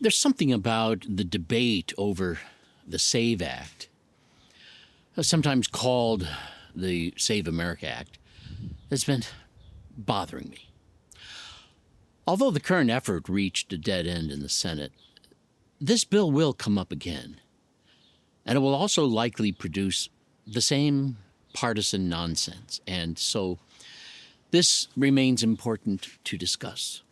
There's something about the debate over the SAVE Act, sometimes called the Save America Act, that's been bothering me. Although the current effort reached a dead end in the Senate, this bill will come up again, and it will also likely produce the same partisan nonsense, and so this remains important to discuss.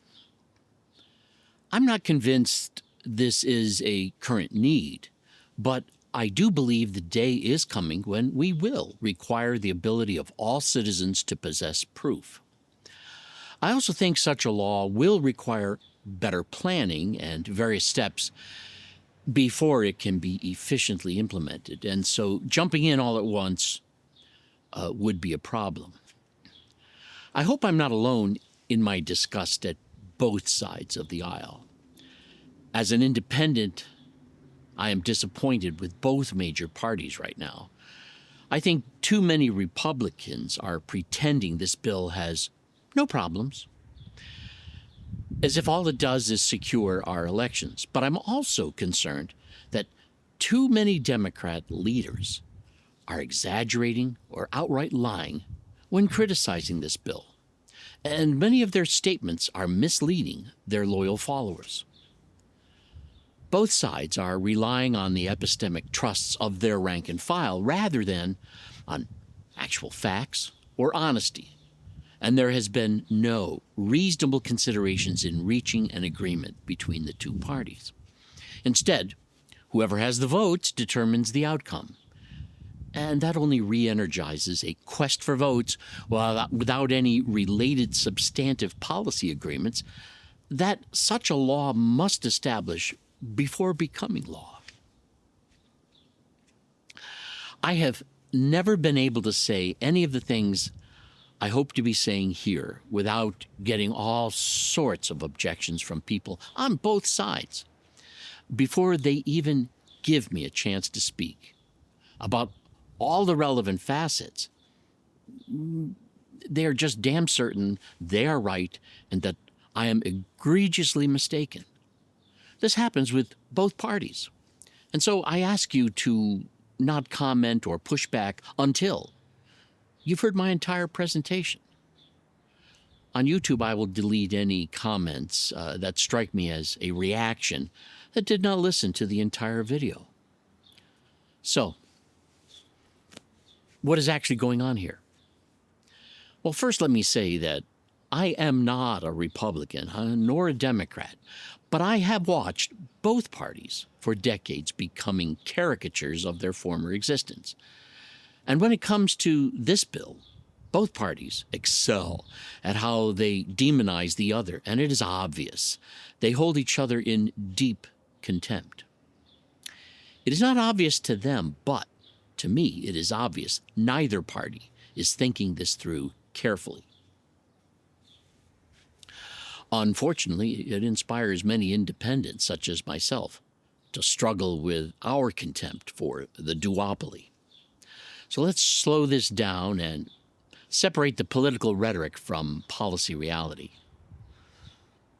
I'm not convinced this is a current need, but I do believe the day is coming when we will require the ability of all citizens to possess proof. I also think such a law will require better planning and various steps before it can be efficiently implemented, and so jumping in all at once would be a problem. I hope I'm not alone in my disgust at both sides of the aisle. As an independent, I am disappointed with both major parties right now. I think too many Republicans are pretending this bill has no problems, as if all it does is secure our elections. But I'm also concerned that too many Democrat leaders are exaggerating or outright lying when criticizing this bill, and many of their statements are misleading their loyal followers. Both sides are relying on the epistemic trusts of their rank and file rather than on actual facts or honesty, and there has been no reasonable considerations in reaching an agreement between the two parties. Instead, whoever has the votes determines the outcome, and that only re-energizes a quest for votes without any related substantive policy agreements that such a law must establish before becoming law. I have never been able to say any of the things I hope to be saying here without getting all sorts of objections from people on both sides before they even give me a chance to speak about all the relevant facets. They are just damn certain they are right and that I am egregiously mistaken. This happens with both parties. And so I ask you to not comment or push back until you've heard my entire presentation. On YouTube, I will delete any comments that strike me as a reaction that did not listen to the entire video. So, what is actually going on here? Well, first let me say that I am not a Republican nor a Democrat, but I have watched both parties for decades becoming caricatures of their former existence. And when it comes to this bill, both parties excel at how they demonize the other, and it is obvious they hold each other in deep contempt. It is not obvious to them, but to me it is obvious neither party is thinking this through carefully. Unfortunately, it inspires many independents, such as myself, to struggle with our contempt for the duopoly. So let's slow this down and separate the political rhetoric from policy reality.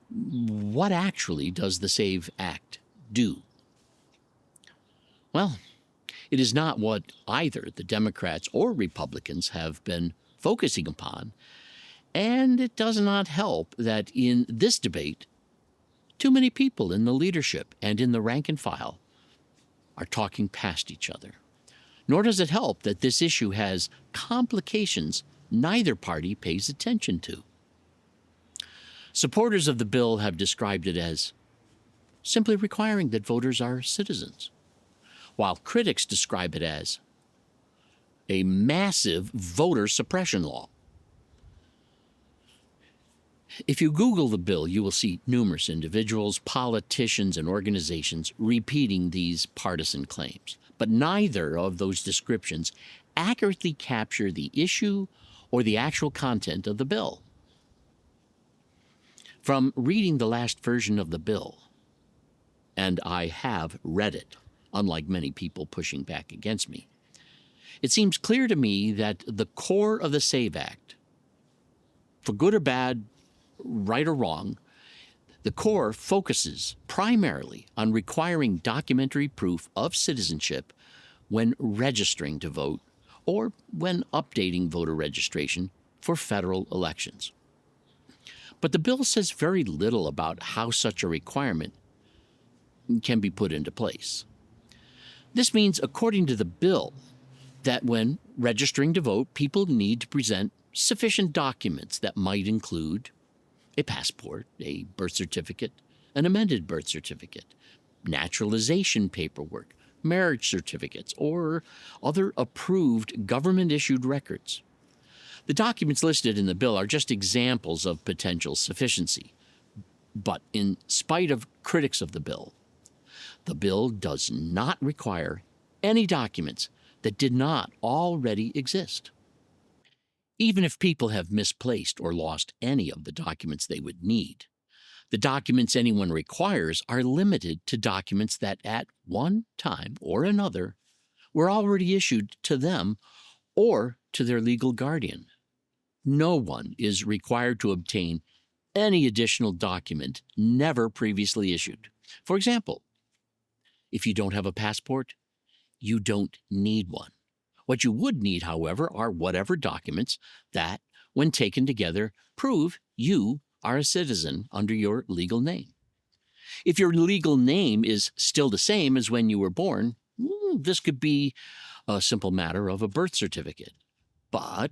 What actually does the SAVE Act do? Well, it is not what either the Democrats or Republicans have been focusing upon, and it does not help that in this debate, too many people in the leadership and in the rank and file are talking past each other. Nor does it help that this issue has complications neither party pays attention to. Supporters of the bill have described it as simply requiring that voters are citizens, while critics describe it as a massive voter suppression law. If you Google the bill, you will see numerous individuals, politicians, and organizations repeating these partisan claims. But neither of those descriptions accurately capture the issue or the actual content of the bill. From reading the last version of the bill, and I have read it, unlike many people pushing back against me, it seems clear to me that the core of the SAVE Act, for good or bad, right or wrong, The core focuses primarily on requiring documentary proof of citizenship when registering to vote or when updating voter registration for federal elections. But the bill says very little about how such a requirement can be put into place. This means, according to the bill, that when registering to vote, people need to present sufficient documents that might include a passport, a birth certificate, an amended birth certificate, naturalization paperwork, marriage certificates, or other approved government-issued records. The documents listed in the bill are just examples of potential sufficiency. But in spite of critics of the bill does not require any documents that did not already exist. Even if people have misplaced or lost any of the documents they would need, the documents anyone requires are limited to documents that at one time or another were already issued to them or to their legal guardian. No one is required to obtain any additional document never previously issued. For example, if you don't have a passport, you don't need one. What you would need, however, are whatever documents that, when taken together, prove you are a citizen under your legal name. If your legal name is still the same as when you were born, this could be a simple matter of a birth certificate. But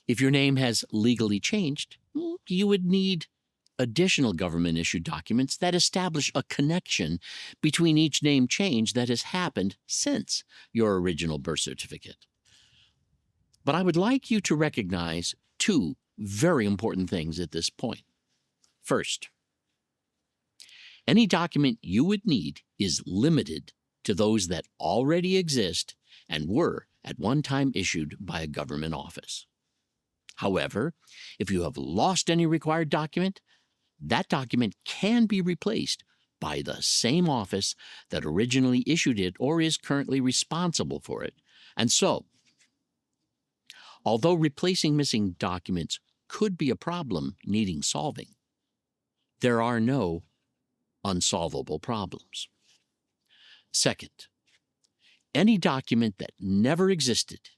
if your name has legally changed, you would need additional government-issued documents that establish a connection between each name change that has happened since your original birth certificate. But I would like you to recognize two very important things at this point. First, any document you would need is limited to those that already exist and were at one time issued by a government office. However, if you have lost any required document, that document can be replaced by the same office that originally issued it or is currently responsible for it. And so, although replacing missing documents could be a problem needing solving, there are no unsolvable problems. Second, any document that never existed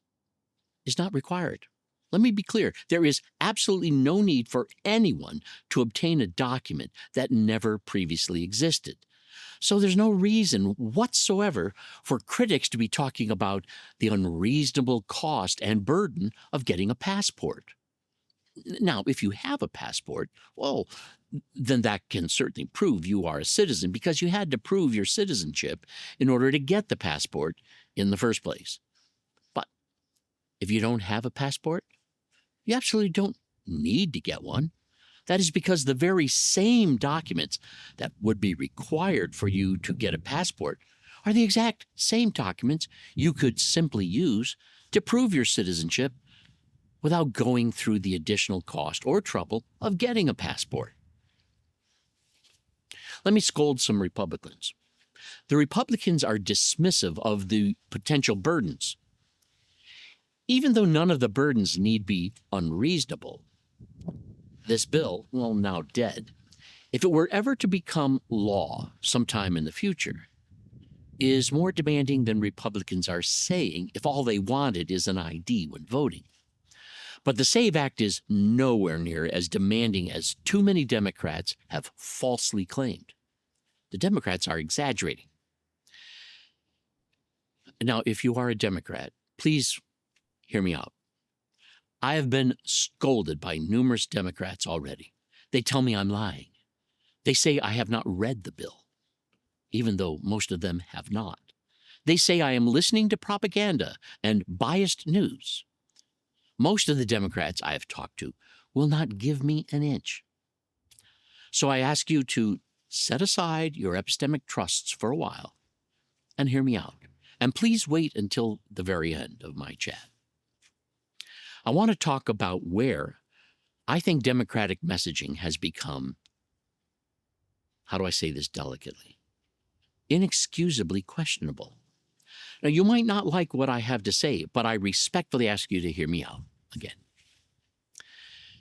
is not required. Let me be clear, there is absolutely no need for anyone to obtain a document that never previously existed. So there's no reason whatsoever for critics to be talking about the unreasonable cost and burden of getting a passport. Now, if you have a passport, well, then that can certainly prove you are a citizen because you had to prove your citizenship in order to get the passport in the first place. But if you don't have a passport, you absolutely don't need to get one. That is because the very same documents that would be required for you to get a passport are the exact same documents you could simply use to prove your citizenship without going through the additional cost or trouble of getting a passport. Let me scold some Republicans. The Republicans are dismissive of the potential burdens. Even though none of the burdens need be unreasonable, this bill, well, now dead, if it were ever to become law sometime in the future, is more demanding than Republicans are saying if all they wanted is an ID when voting. But the SAVE Act is nowhere near as demanding as too many Democrats have falsely claimed. The Democrats are exaggerating. Now, if you are a Democrat, please hear me out. I have been scolded by numerous Democrats already. They tell me I'm lying. They say I have not read the bill, even though most of them have not. They say I am listening to propaganda and biased news. Most of the Democrats I have talked to will not give me an inch. So I ask you to set aside your epistemic trusts for a while and hear me out. And please wait until the very end of my chat. I want to talk about where I think Democratic messaging has become, how do I say this delicately, inexcusably questionable. Now, you might not like what I have to say, but I respectfully ask you to hear me out again.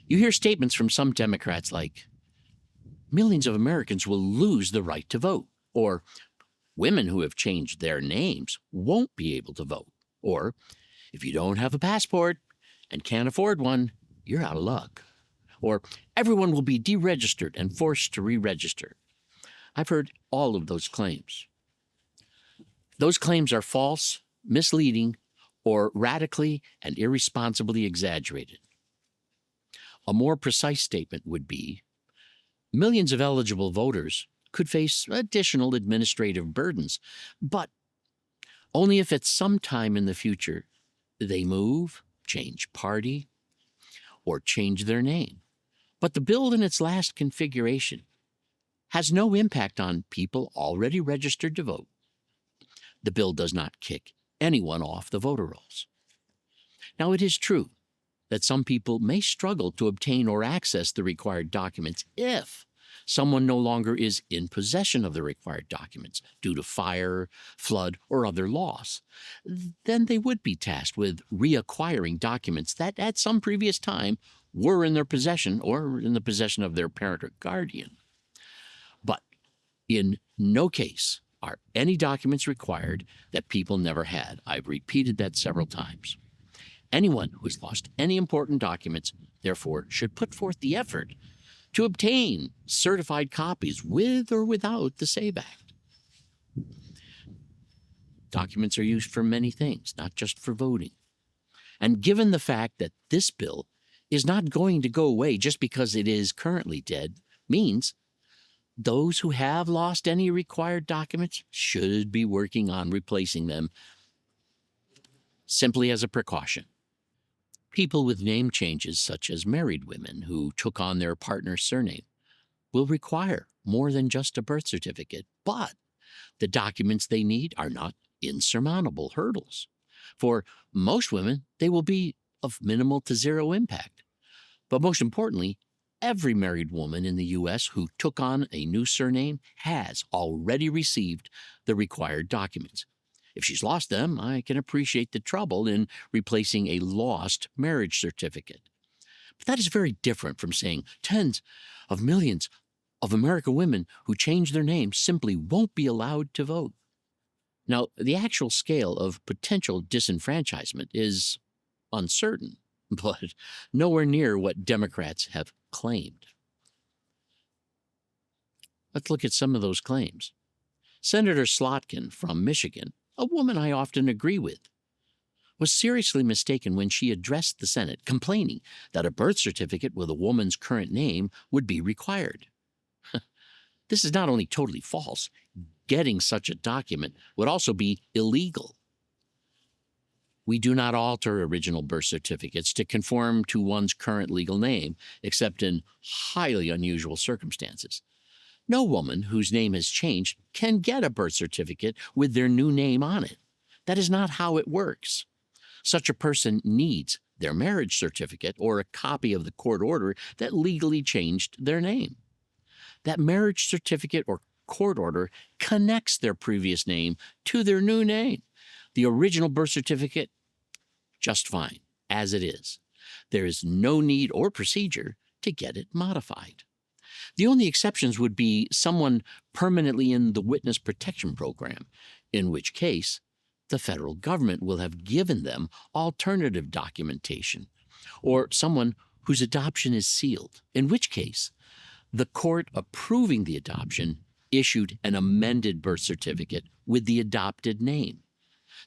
You hear statements from some Democrats like, millions of Americans will lose the right to vote, or women who have changed their names won't be able to vote, or if you don't have a passport and can't afford one, you're out of luck, or everyone will be deregistered and forced to re-register. I've heard all of those claims. Those claims are false, misleading, or radically and irresponsibly exaggerated. A more precise statement would be millions of eligible voters could face additional administrative burdens, but only if at some time in the future they move, change party, or change their name. But the bill in its last configuration has no impact on people already registered to vote. The bill does not kick anyone off the voter rolls. Now, it is true that some people may struggle to obtain or access the required documents if someone no longer is in possession of the required documents due to fire, flood, or other loss. Then they would be tasked with reacquiring documents that at some previous time were in their possession or in the possession of their parent or guardian. But in no case are any documents required that people never had. I've repeated that several times. Anyone who has lost any important documents, therefore, should put forth the effort to obtain certified copies with or without the SAVE Act. Documents are used for many things, not just for voting. And given the fact that this bill is not going to go away just because it is currently dead, means those who have lost any required documents should be working on replacing them simply as a precaution. People with name changes, such as married women who took on their partner's surname, will require more than just a birth certificate, but the documents they need are not insurmountable hurdles. For most women, they will be of minimal to zero impact. But most importantly, every married woman in the U.S. who took on a new surname has already received the required documents. If she's lost them, I can appreciate the trouble in replacing a lost marriage certificate. But that is very different from saying tens of millions of American women who change their names simply won't be allowed to vote. Now, the actual scale of potential disenfranchisement is uncertain, but nowhere near what Democrats have claimed. Let's look at some of those claims. Senator Slotkin from Michigan, a woman I often agree with, was seriously mistaken when she addressed the Senate complaining that a birth certificate with a woman's current name would be required. This is not only totally false, getting such a document would also be illegal. We do not alter original birth certificates to conform to one's current legal name, except in highly unusual circumstances. No woman whose name has changed can get a birth certificate with their new name on it. That is not how it works. Such a person needs their marriage certificate or a copy of the court order that legally changed their name. That marriage certificate or court order connects their previous name to their new name. The original birth certificate, just fine, as it is. There is no need or procedure to get it modified. The only exceptions would be someone permanently in the Witness Protection Program, in which case the federal government will have given them alternative documentation, or someone whose adoption is sealed, in which case the court approving the adoption issued an amended birth certificate with the adopted name.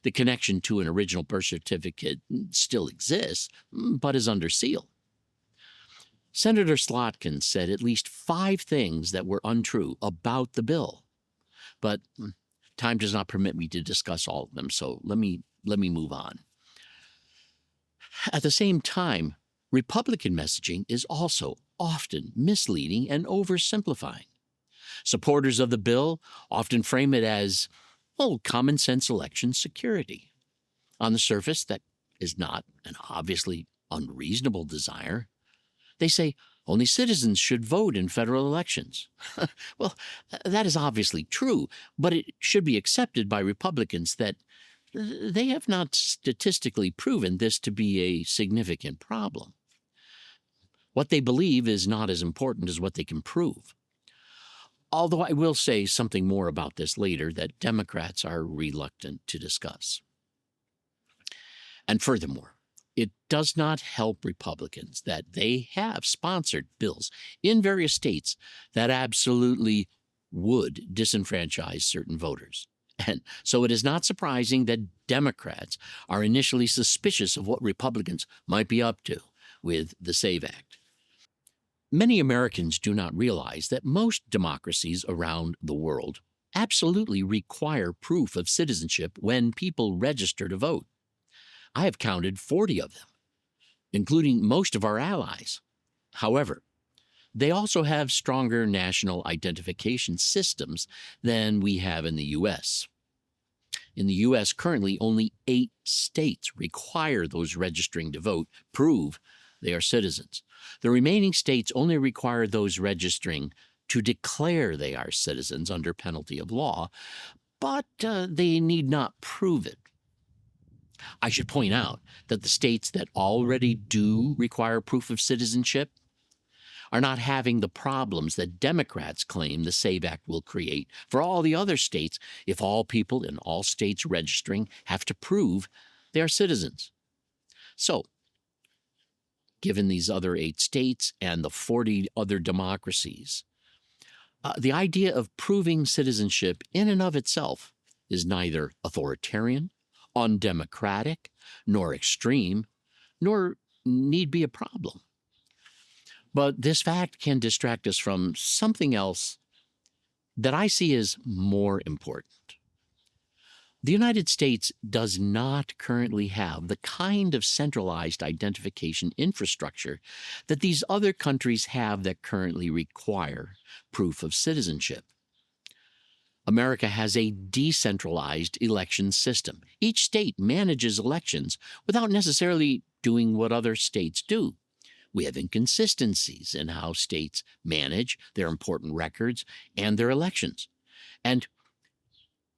The connection to an original birth certificate still exists, but is under seal. Senator Slotkin said at least 5 things that were untrue about the bill, but time does not permit me to discuss all of them, so let me move on. At the same time, Republican messaging is also often misleading and oversimplifying. Supporters of the bill often frame it as, common sense election security. On the surface, that is not an obviously unreasonable desire. They say only citizens should vote in federal elections. Well, that is obviously true, but it should be accepted by Republicans that they have not statistically proven this to be a significant problem. What they believe is not as important as what they can prove. Although I will say something more about this later that Democrats are reluctant to discuss. And furthermore, it does not help Republicans that they have sponsored bills in various states that absolutely would disenfranchise certain voters. And so it is not surprising that Democrats are initially suspicious of what Republicans might be up to with the SAVE Act. Many Americans do not realize that most democracies around the world absolutely require proof of citizenship when people register to vote. I have counted 40 of them, including most of our allies. However, they also have stronger national identification systems than we have in the U.S. In the U.S., currently, only 8 states require those registering to vote prove they are citizens. The remaining states only require those registering to declare they are citizens under penalty of law, but they need not prove it. I should point out that the states that already do require proof of citizenship are not having the problems that Democrats claim the SAVE Act will create for all the other states if all people in all states registering have to prove they are citizens. So, given these other 8 states and the 40 other democracies, the idea of proving citizenship in and of itself is neither authoritarian, undemocratic, nor extreme, nor need be a problem. But this fact can distract us from something else that I see as more important. The United States does not currently have the kind of centralized identification infrastructure that these other countries have that currently require proof of citizenship. America has a decentralized election system. Each state manages elections without necessarily doing what other states do. We have inconsistencies in how states manage their important records and their elections. And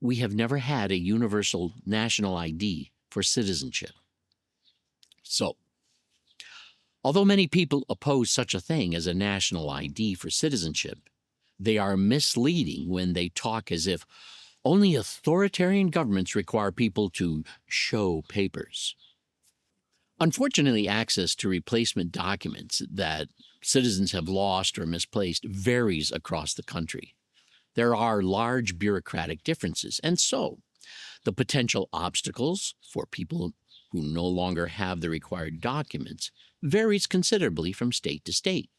we have never had a universal national ID for citizenship. So, although many people oppose such a thing as a national ID for citizenship, they are misleading when they talk as if only authoritarian governments require people to show papers. Unfortunately, access to replacement documents that citizens have lost or misplaced varies across the country. There are large bureaucratic differences, and so the potential obstacles for people who no longer have the required documents varies considerably from state to state.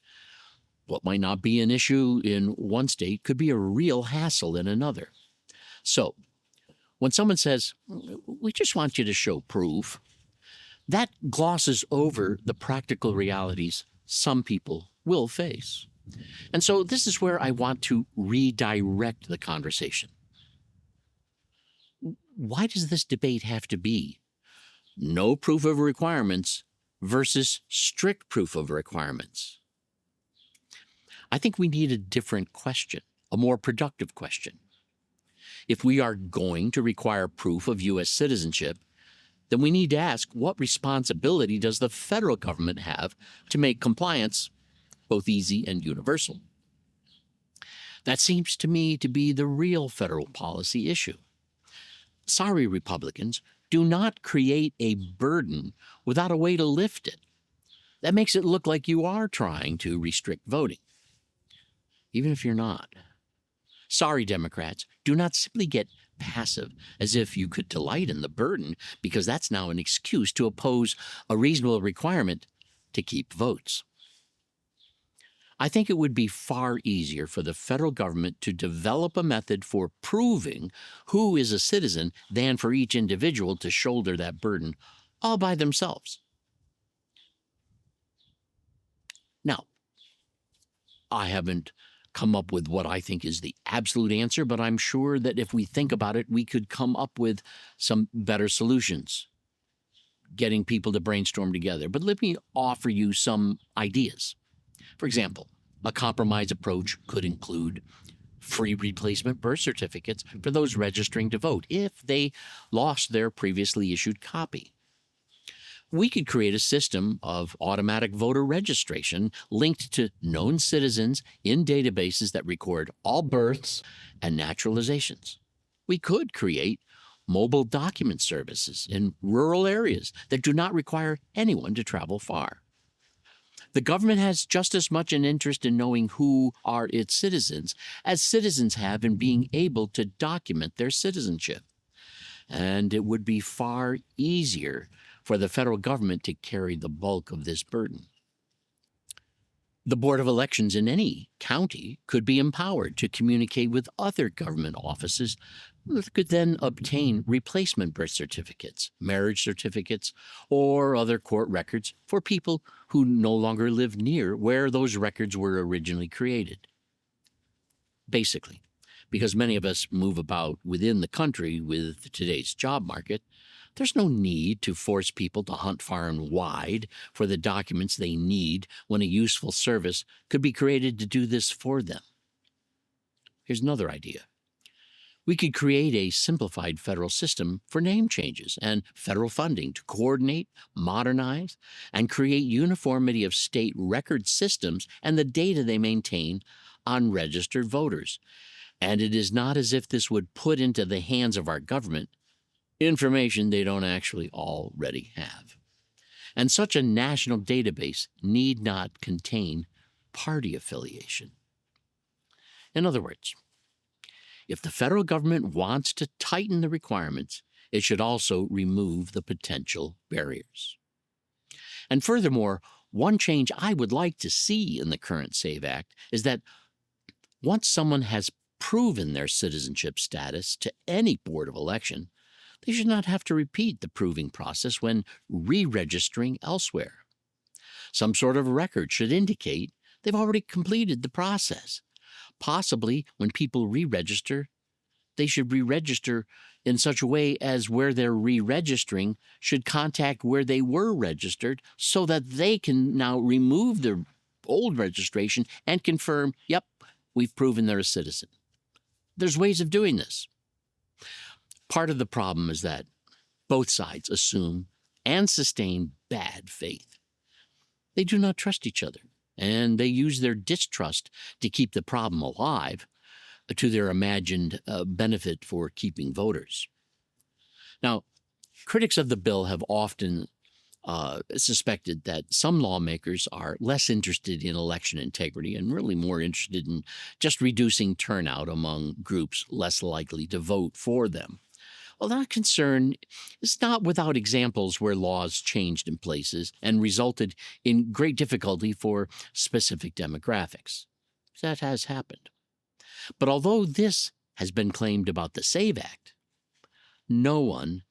What might not be an issue in one state could be a real hassle in another. So, when someone says, "We just want you to show proof," that glosses over the practical realities some people will face. And so this is where I want to redirect the conversation. Why does this debate have to be no proof of requirements versus strict proof of requirements? I think we need a different question, a more productive question. If we are going to require proof of U.S. citizenship, then we need to ask, what responsibility does the federal government have to make compliance both easy and universal? That seems to me to be the real federal policy issue. Sorry, Republicans, do not create a burden without a way to lift it. That makes it look like you are trying to restrict voting, even if you're not. Sorry, Democrats, do not simply get passive as if you could delight in the burden, because that's now an excuse to oppose a reasonable requirement to keep votes. I think it would be far easier for the federal government to develop a method for proving who is a citizen than for each individual to shoulder that burden all by themselves. Now, I haven't come up with what I think is the absolute answer, but I'm sure that if we think about it, we could come up with some better solutions, getting people to brainstorm together. But let me offer you some ideas. For example, a compromise approach could include free replacement birth certificates for those registering to vote if they lost their previously issued copy. We could create a system of automatic voter registration linked to known citizens in databases that record all births and naturalizations. We could create mobile document services in rural areas that do not require anyone to travel far. The government has just as much an interest in knowing who are its citizens as citizens have in being able to document their citizenship. And it would be far easier for the federal government to carry the bulk of this burden. The Board of Elections in any county could be empowered to communicate with other government offices that could then obtain replacement birth certificates, marriage certificates, or other court records for people who no longer live near where those records were originally created. Basically, because many of us move about within the country with today's job market, there's no need to force people to hunt far and wide for the documents they need when a useful service could be created to do this for them. Here's another idea. We could create a simplified federal system for name changes and federal funding to coordinate, modernize, and create uniformity of state record systems and the data they maintain on registered voters. And it is not as if this would put into the hands of our government information they don't actually already have. And such a national database need not contain party affiliation. In other words, if the federal government wants to tighten the requirements, it should also remove the potential barriers. And furthermore, one change I would like to see in the current SAVE Act is that once someone has proven their citizenship status to any board of election, they should not have to repeat the proving process when re-registering elsewhere. Some sort of record should indicate they've already completed the process. Possibly, when people re-register, they should re-register in such a way as where they're re-registering should contact where they were registered so that they can now remove their old registration and confirm, yep, we've proven they're a citizen. There's ways of doing this. Part of the problem is that both sides assume and sustain bad faith. They do not trust each other, and they use their distrust to keep the problem alive to their imagined benefit for keeping voters. Now, critics of the bill have often suspected that some lawmakers are less interested in election integrity and really more interested in just reducing turnout among groups less likely to vote for them. Well, that concern is not without examples where laws changed in places and resulted in great difficulty for specific demographics. That has happened. But although this has been claimed about the SAVE Act, no one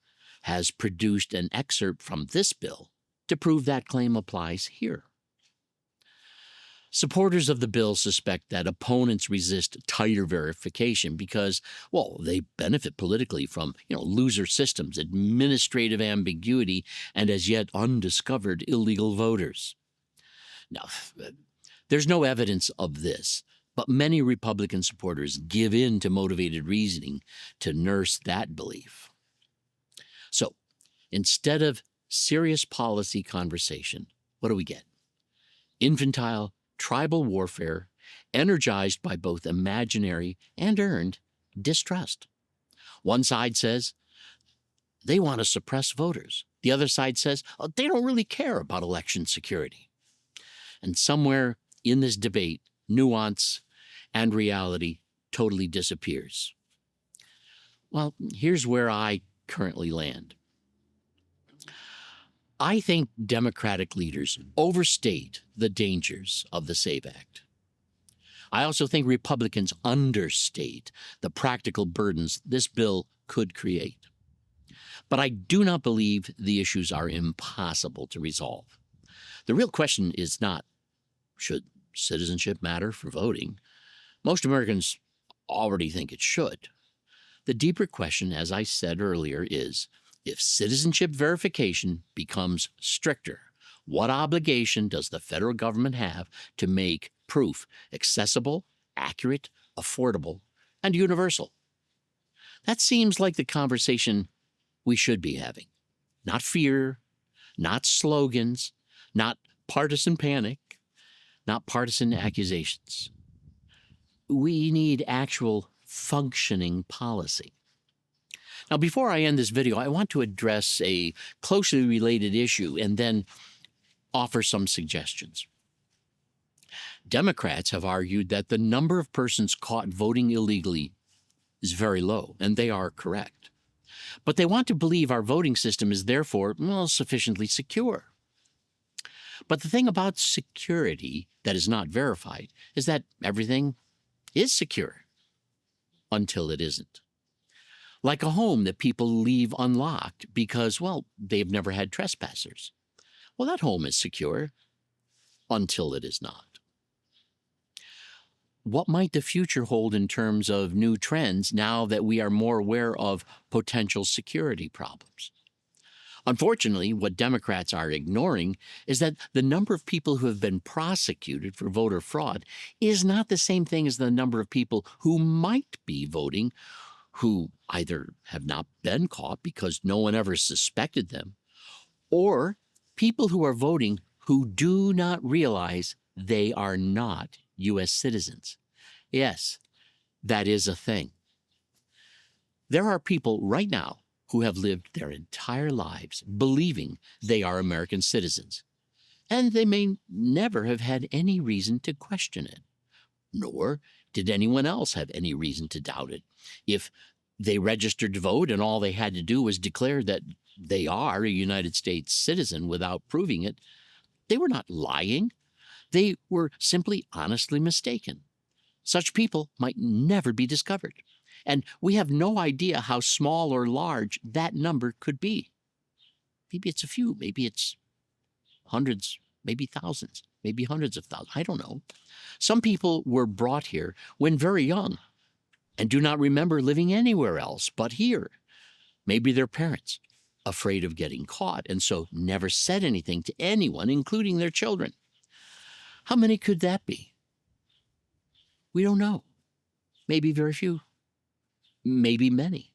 has produced an excerpt from this bill to prove that claim applies here. Supporters of the bill suspect that opponents resist tighter verification because, well, they benefit politically from, looser systems, administrative ambiguity, and as yet undiscovered illegal voters. Now, there's no evidence of this, but many Republican supporters give in to motivated reasoning to nurse that belief. So, instead of serious policy conversation, what do we get? Infantile tribal warfare energized by both imaginary and earned distrust. One side says they want to suppress voters. The other side says they don't really care about election security. And somewhere in this debate, nuance and reality totally disappears. Well, here's where I currently land. I think Democratic leaders overstate the dangers of the SAVE Act. I also think Republicans understate the practical burdens this bill could create. But I do not believe the issues are impossible to resolve. The real question is not, should citizenship matter for voting? Most Americans already think it should. The deeper question, as I said earlier, is, if citizenship verification becomes stricter, what obligation does the federal government have to make proof accessible, accurate, affordable, and universal? That seems like the conversation we should be having. Not fear, not slogans, not partisan panic, not partisan accusations. We need actual functioning policy. Now, before I end this video, I want to address a closely related issue and then offer some suggestions. Democrats have argued that the number of persons caught voting illegally is very low, and they are correct. But they want to believe our voting system is therefore, sufficiently secure. But the thing about security that is not verified is that everything is secure until it isn't. Like a home that people leave unlocked because, they've never had trespassers. Well, that home is secure until it is not. What might the future hold in terms of new trends now that we are more aware of potential security problems? Unfortunately, what Democrats are ignoring is that the number of people who have been prosecuted for voter fraud is not the same thing as the number of people who might be voting who either have not been caught because no one ever suspected them, or people who are voting who do not realize they are not U.S. citizens. Yes, that is a thing. There are people right now who have lived their entire lives believing they are American citizens, and they may never have had any reason to question it, nor did anyone else have any reason to doubt it. If they registered to vote and all they had to do was declare that they are a United States citizen without proving it, they were not lying. They were simply honestly mistaken. Such people might never be discovered, and we have no idea how small or large that number could be. Maybe it's a few, maybe it's hundreds, maybe thousands, maybe hundreds of thousands. I don't know. Some people were brought here when very young and do not remember living anywhere else but here. Maybe their parents, afraid of getting caught, and so never said anything to anyone, including their children. How many could that be? We don't know. Maybe very few. Maybe many.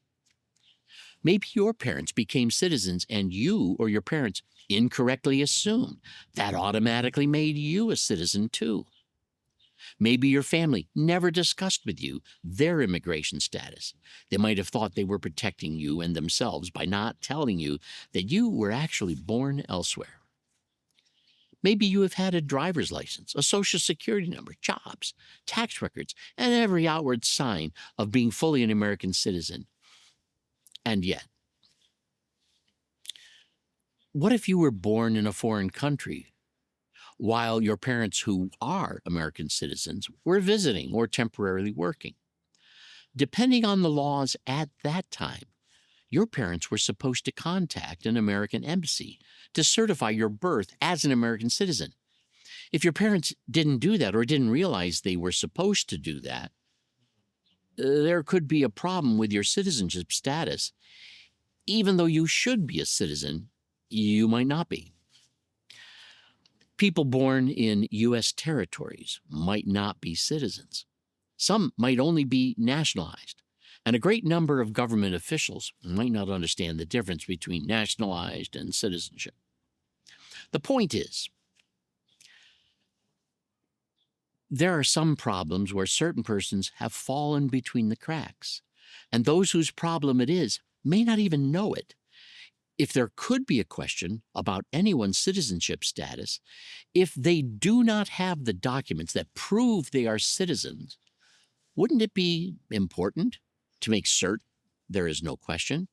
Maybe your parents became citizens and you or your parents incorrectly assumed that automatically made you a citizen too. Maybe your family never discussed with you their immigration status. They might have thought they were protecting you and themselves by not telling you that you were actually born elsewhere. Maybe you have had a driver's license, a social security number, jobs, tax records, and every outward sign of being fully an American citizen. And yet, what if you were born in a foreign country while your parents, who are American citizens, were visiting or temporarily working? Depending on the laws at that time, your parents were supposed to contact an American embassy to certify your birth as an American citizen. If your parents didn't do that or didn't realize they were supposed to do that, there could be a problem with your citizenship status. Even though you should be a citizen, you might not be. People born in U.S. territories might not be citizens. Some might only be nationalized. And a great number of government officials might not understand the difference between nationalized and citizenship. The point is, there are some problems where certain persons have fallen between the cracks, and those whose problem it is may not even know it. If there could be a question about anyone's citizenship status, if they do not have the documents that prove they are citizens, wouldn't it be important to make certain there is no question,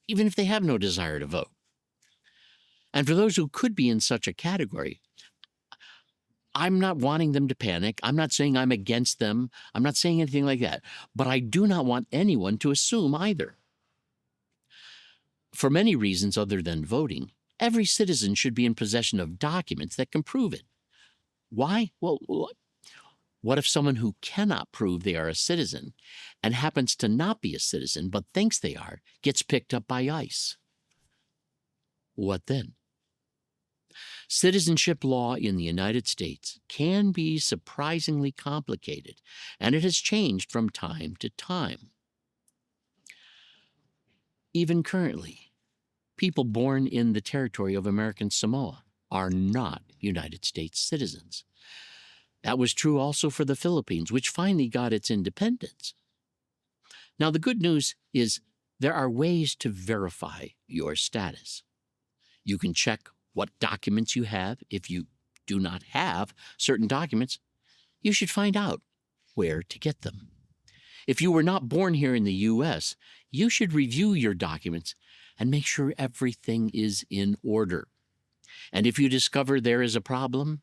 even if they have no desire to vote? And for those who could be in such a category, I'm not wanting them to panic. I'm not saying I'm against them. I'm not saying anything like that. But I do not want anyone to assume either. For many reasons other than voting, every citizen should be in possession of documents that can prove it. Why? Well, what if someone who cannot prove they are a citizen and happens to not be a citizen but thinks they are gets picked up by ICE? What then? Citizenship law in the United States can be surprisingly complicated, and it has changed from time to time. Even currently, People born in the territory of American Samoa are not United States citizens. That was true also for the Philippines, which finally got its independence. Now, the good news is there are ways to verify your status. You can check what documents you have. If you do not have certain documents, you should find out where to get them. If you were not born here in the U.S., you should review your documents and make sure everything is in order. And if you discover there is a problem,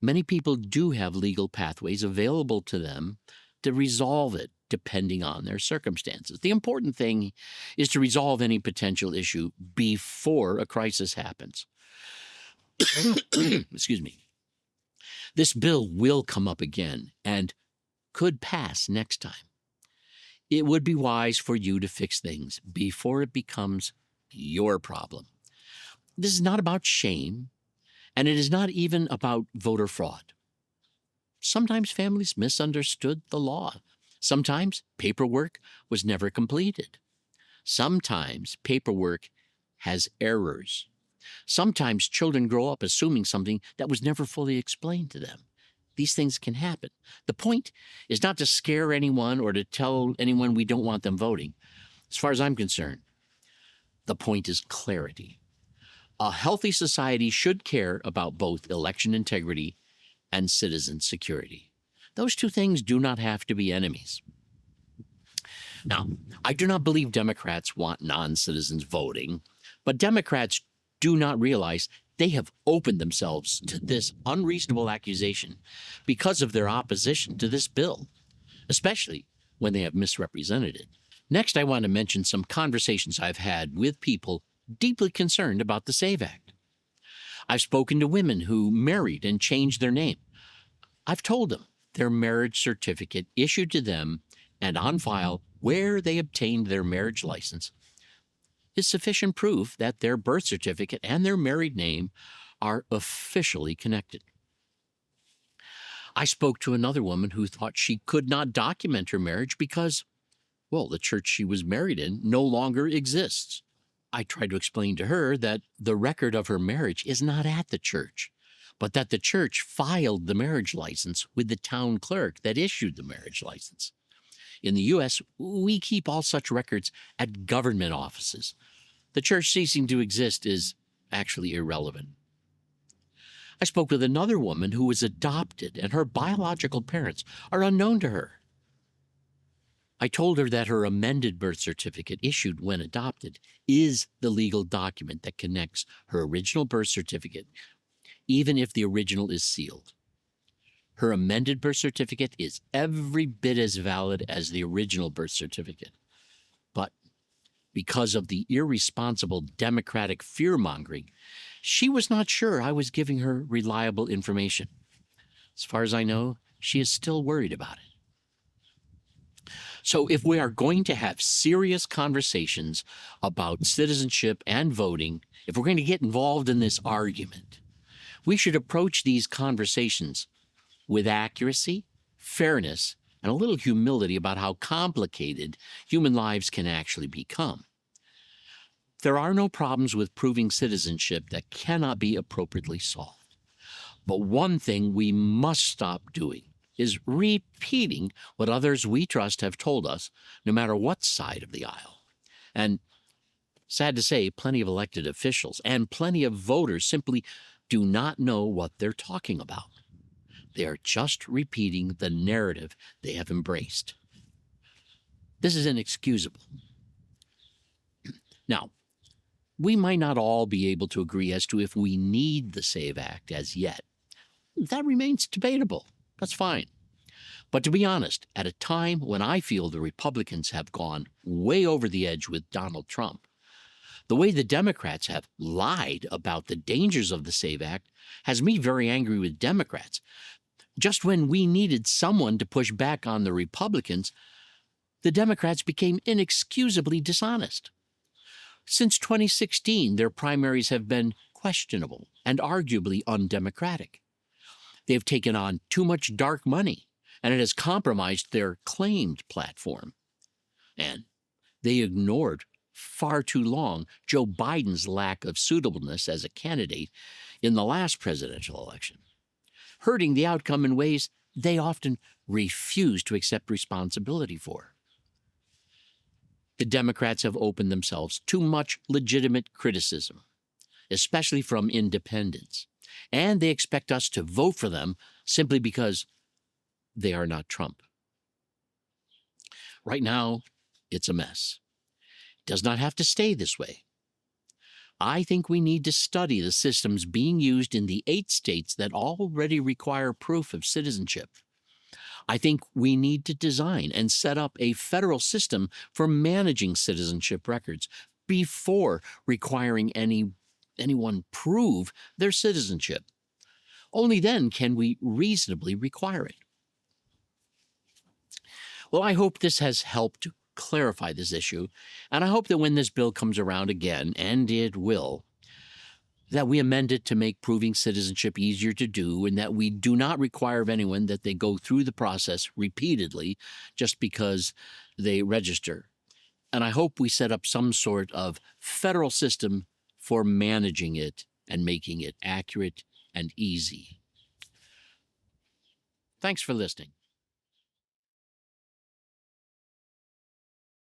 many people do have legal pathways available to them to resolve it depending on their circumstances. The important thing is to resolve any potential issue before a crisis happens. Excuse me. This bill will come up again and could pass next time. It would be wise for you to fix things before it becomes your problem. This is not about shame, and it is not even about voter fraud. Sometimes families misunderstood the law. Sometimes paperwork was never completed. Sometimes paperwork has errors. Sometimes children grow up assuming something that was never fully explained to them. These things can happen. The point is not to scare anyone or to tell anyone we don't want them voting. As far as I'm concerned, the point is clarity. A healthy society should care about both election integrity and citizen security. Those two things do not have to be enemies. Now, I do not believe Democrats want non-citizens voting, but Democrats do not realize they have opened themselves to this unreasonable accusation because of their opposition to this bill, especially when they have misrepresented it. Next, I want to mention some conversations I've had with people deeply concerned about the SAVE Act. I've spoken to women who married and changed their name. I've told them their marriage certificate issued to them and on file where they obtained their marriage license is sufficient proof that their birth certificate and their married name are officially connected. I spoke to another woman who thought she could not document her marriage because, well, the church she was married in no longer exists. I tried to explain to her that the record of her marriage is not at the church, but that the church filed the marriage license with the town clerk that issued the marriage license. In the U.S., we keep all such records at government offices. The church ceasing to exist is actually irrelevant. I spoke with another woman who was adopted, and her biological parents are unknown to her. I told her that her amended birth certificate issued when adopted is the legal document that connects her original birth certificate, even if the original is sealed. Her amended birth certificate is every bit as valid as the original birth certificate. But because of the irresponsible Democratic fear-mongering, she was not sure I was giving her reliable information. As far as I know, she is still worried about it. So if we are going to have serious conversations about citizenship and voting, if we're going to get involved in this argument, we should approach these conversations with accuracy, fairness, and a little humility about how complicated human lives can actually become. There are no problems with proving citizenship that cannot be appropriately solved. But one thing we must stop doing is repeating what others we trust have told us, no matter what side of the aisle. And sad to say, plenty of elected officials and plenty of voters simply do not know what they're talking about. They are just repeating the narrative they have embraced. This is inexcusable. Now, we might not all be able to agree as to if we need the SAVE Act as yet. That remains debatable. That's fine. But to be honest, at a time when I feel the Republicans have gone way over the edge with Donald Trump, the way the Democrats have lied about the dangers of the SAVE Act has me very angry with Democrats. Just when we needed someone to push back on the Republicans, the Democrats became inexcusably dishonest. Since 2016, their primaries have been questionable and arguably undemocratic. They have taken on too much dark money, and it has compromised their claimed platform. And they ignored far too long Joe Biden's lack of suitableness as a candidate in the last presidential election, hurting the outcome in ways they often refuse to accept responsibility for. The Democrats have opened themselves to much legitimate criticism, especially from independents, and they expect us to vote for them simply because they are not Trump. Right now, it's a mess. It does not have to stay this way. I think we need to study the systems being used in the 8 states that already require proof of citizenship. I think we need to design and set up a federal system for managing citizenship records before requiring anyone prove their citizenship. Only then can we reasonably require it. Well, I hope this has helped clarify this issue, and I hope that when this bill comes around again, and it will, that we amend it to make proving citizenship easier to do, and that we do not require of anyone that they go through the process repeatedly just because they register. And I hope we set up some sort of federal system for managing it and making it accurate and easy. Thanks for listening.